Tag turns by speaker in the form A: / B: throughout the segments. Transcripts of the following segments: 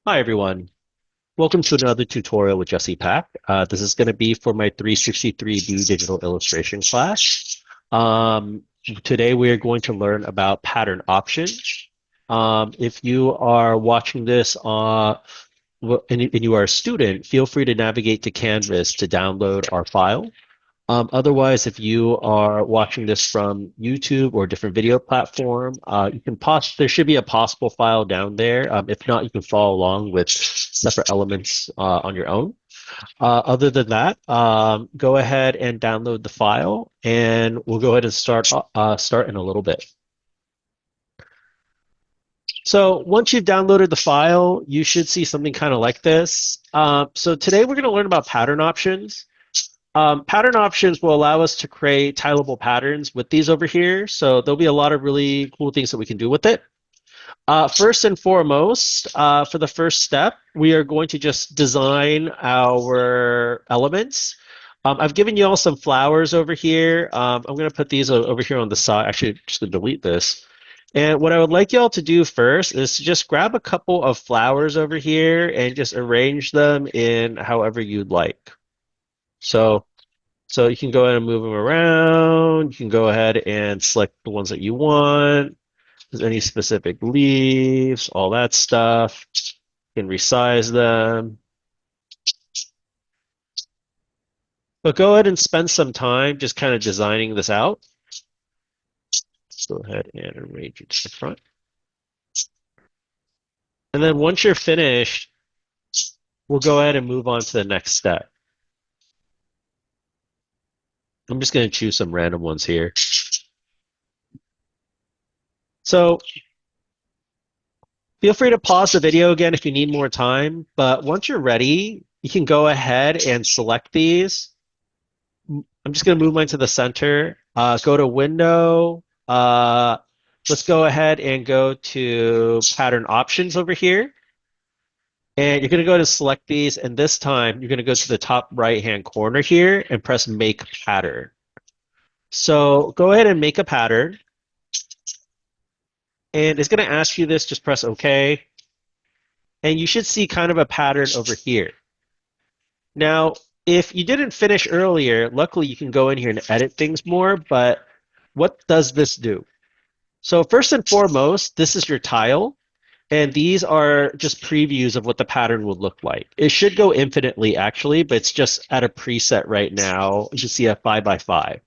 A: Hi everyone. Welcome to another tutorial with Jesse Pack. This is going to be for my 363B digital illustration class. Today we are going to learn about pattern options. If you are watching this and you are a student, feel free to navigate to Canvas to download our file. Otherwise, if you are watching this from YouTube or a different video platform, you can there should be a possible file down there. If not, you can follow along with separate elements on your own. Other than that, go ahead and download the file, and we'll go ahead and start in a little bit. So once you've downloaded the file, you should see something kind of like this. So today we're going to learn about pattern options. Pattern options will allow us to create tileable patterns with these over here. So there'll be a lot of really cool things that we can do with it. First and foremost, for the first step, we are going to just design our elements. I've given you all some flowers over here. I'm going to put these over here on the side. Actually, just going to delete this. And what I would like y'all to do first is to just grab a couple of flowers over here and just arrange them in however you'd like. So you can go ahead and move them around. You can go ahead and select the ones that you want. If there's any specific leaves, all that stuff. You can resize them. But go ahead and spend some time just kind of designing this out. Go ahead and arrange it to the front. And then once you're finished, we'll go ahead and move on to the next step. I'm just going to choose some random ones here. So feel free to pause the video again if you need more time, but once you're ready, you can go ahead and select these. I'm just going to move mine to the center. Go to Window. Let's go ahead and go to Pattern Options over here. And you're going to go to select these, and this time you're going to go to the top right-hand corner here and press Make Pattern. So go ahead and make a pattern. And it's going to ask you this, just press OK. And you should see kind of a pattern over here. Now, if you didn't finish earlier, luckily you can go in here and edit things more, but what does this do? So first and foremost, this is your tile, and these are just previews of what the pattern would look like. It should go infinitely actually, but it's just at a preset right now. You can see a 5 by 5.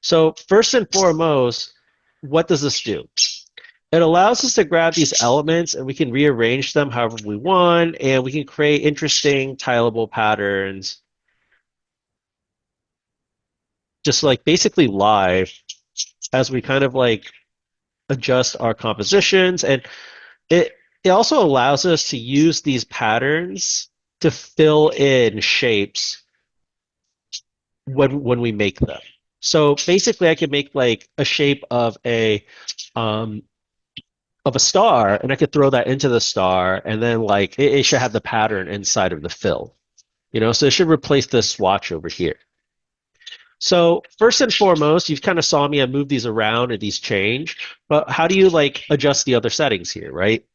A: So first and foremost, what does this do? It allows us to grab these elements and we can rearrange them however we want, and we can create interesting tileable patterns just like basically live as we kind of like adjust our compositions. And it also allows us to use these patterns to fill in shapes when we make them. So basically I could make like a shape um, of a star, and I could throw that into the star, and then like it should have the pattern inside of the fill. So it should replace this swatch over here. So first and foremost, you've kind of saw me, I move these around and these change, but how do you like adjust the other settings here, right?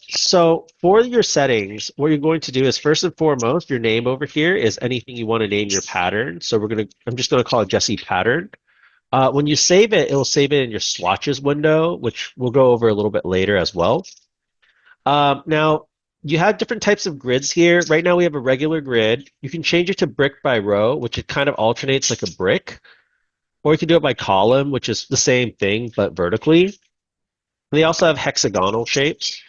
A: So for your settings, what you're going to do is first and foremost, your name over here is anything you want to name your pattern. So I'm just going to call it Jesse Pattern. When you save it, it will save it in your swatches window, which we'll go over a little bit later as well. Now, you have different types of grids here. Right now we have a regular grid. You can change it to brick by row, which it kind of alternates like a brick. Or you can do it by column, which is the same thing, but vertically. They also have hexagonal shapes.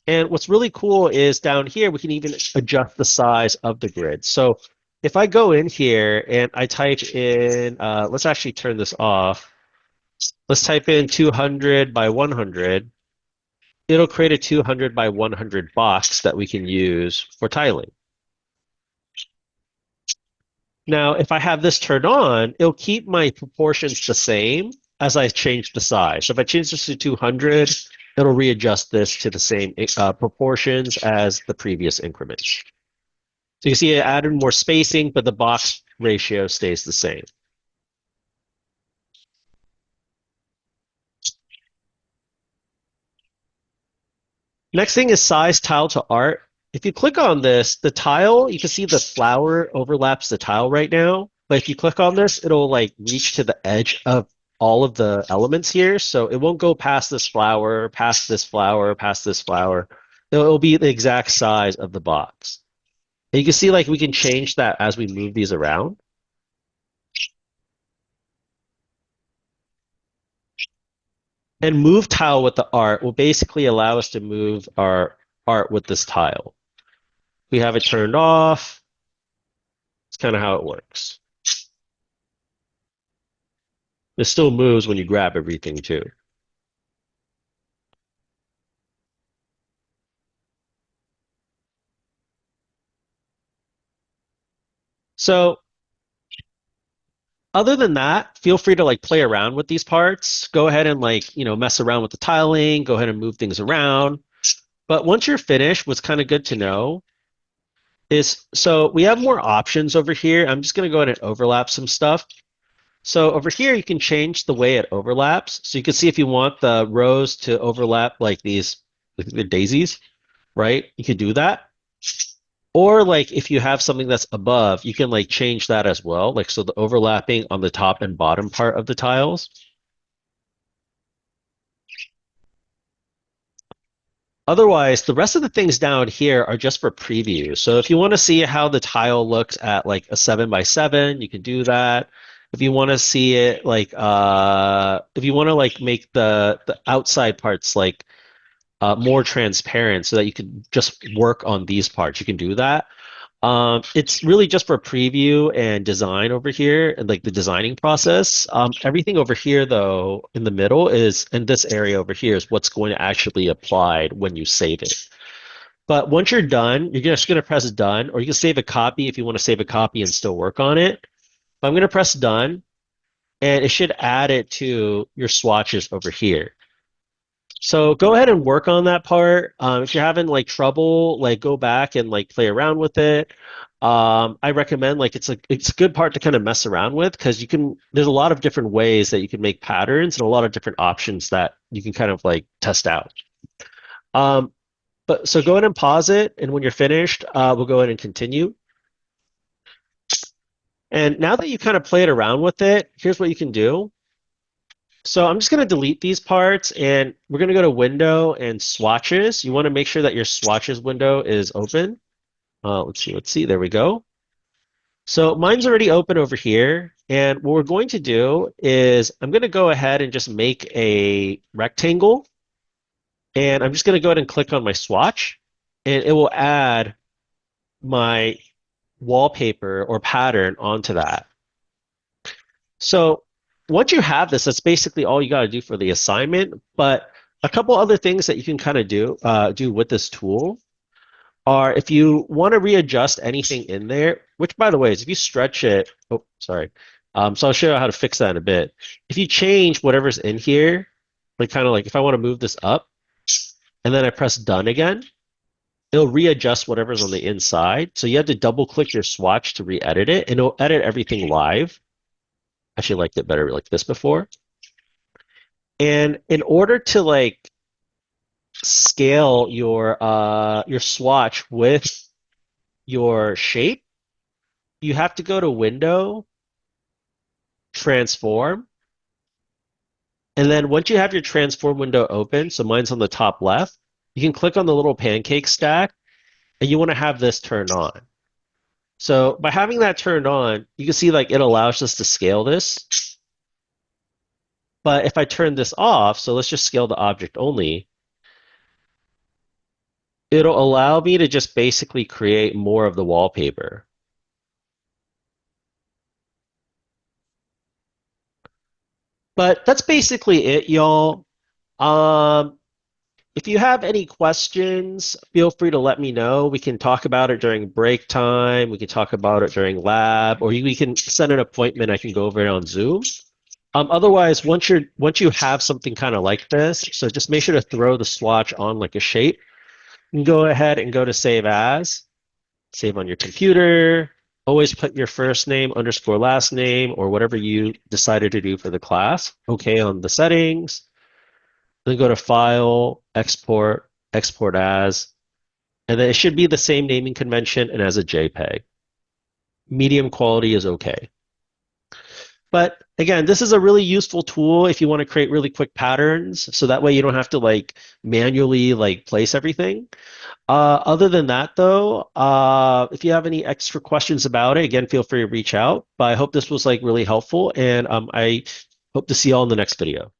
A: And what's really cool is down here, we can even adjust the size of the grid. So if I go in here and I type in, let's actually turn this off. Let's type in 200 by 100. It'll create a 200 by 100 box that we can use for tiling. Now, if I have this turned on, it'll keep my proportions the same as I change the size. So if I change this to 200, it'll readjust this to the same proportions as the previous increments. So you see it added more spacing, but the box ratio stays the same. Next thing is size tile to art. If you click on this, the tile, you can see the flower overlaps the tile right now. But if you click on this, it'll like reach to the edge of all of the elements here. So it won't go past this flower, past this flower, past this flower. It'll be the exact size of the box. And you can see like we can change that as we move these around. And move tile with the art will basically allow us to move our art with this tile. We have it turned off. It's kind of how it works. It still moves when you grab everything too. So other than that, feel free to like play around with these parts. Go ahead and like, mess around with the tiling, go ahead and move things around. But once you're finished, what's kind of good to know is so we have more options over here. I'm just going to go ahead and overlap some stuff. So over here, you can change the way it overlaps. So you can see if you want the rows to overlap like these, like the daisies, right? You could do that. Or like if you have something that's above, you can like change that as well. Like so the overlapping on the top and bottom part of the tiles. Otherwise, the rest of the things down here are just for preview. So if you want to see how the tile looks at like a 7x7, you can do that. If you want to see it like if you want to like make the outside parts like more transparent so that you can just work on these parts, you can do that. It's really just for preview and design over here and like the designing process. Everything over here, though, in the middle is, in this area over here, is what's going to actually applied when you save it. But once you're done, you're just going to press done, or you can save a copy if you want to save a copy and still work on it. But I'm going to press done, and it should add it to your swatches over here. So go ahead and work on that part. If you're having like trouble, like go back and like play around with it. I recommend like it's a good part to kind of mess around with because there's a lot of different ways that you can make patterns and a lot of different options that you can kind of like test out. Um, but so go ahead and pause it, and when you're finished, we'll go ahead and continue. And now that you kind of played around with it, here's what you can do. So I'm just going to delete these parts and we're going to go to Window and Swatches. You want to make sure that your Swatches window is open. Let's see, there we go. So mine's already open over here. And what we're going to do is I'm going to go ahead and just make a rectangle. And I'm just going to go ahead and click on my swatch. And it will add my wallpaper or pattern onto that. So once you have this, that's basically all you got to do for the assignment. But a couple other things that you can kind of do with this tool are if you want to readjust anything in there, which by the way is if you stretch it, oh, sorry. So I'll show you how to fix that in a bit. If you change whatever's in here, like kind of like if I want to move this up and then I press done again, it'll readjust whatever's on the inside. So you have to double click your swatch to re-edit it and it'll edit everything live. I actually liked it better like this before. And in order to like scale your swatch with your shape, you have to go to Window, Transform, and then once you have your transform window open, so mine's on the top left, you can click on the little pancake stack, and you want to have this turned on. So by having that turned on, you can see like it allows us to scale this. But if I turn this off, so let's just scale the object only, it'll allow me to just basically create more of the wallpaper. But that's basically it, y'all. If you have any questions, feel free to let me know. We can talk about it during break time. We can talk about it during lab, or we can set an appointment. I can go over it on Zoom. Otherwise, once you have something kind of like this, so just make sure to throw the swatch on like a shape. You can go ahead and go to Save As, save on your computer. Always put your first name underscore last name or whatever you decided to do for the class. Okay on the settings. Then go to File, Export, export as, and then it should be the same naming convention and as a JPEG. Medium quality is okay. But again, this is a really useful tool if you want to create really quick patterns, so that way you don't have to like manually like place everything. Other than that, though, if you have any extra questions about it, again, feel free to reach out. But I hope this was like really helpful, and I hope to see you all in the next video.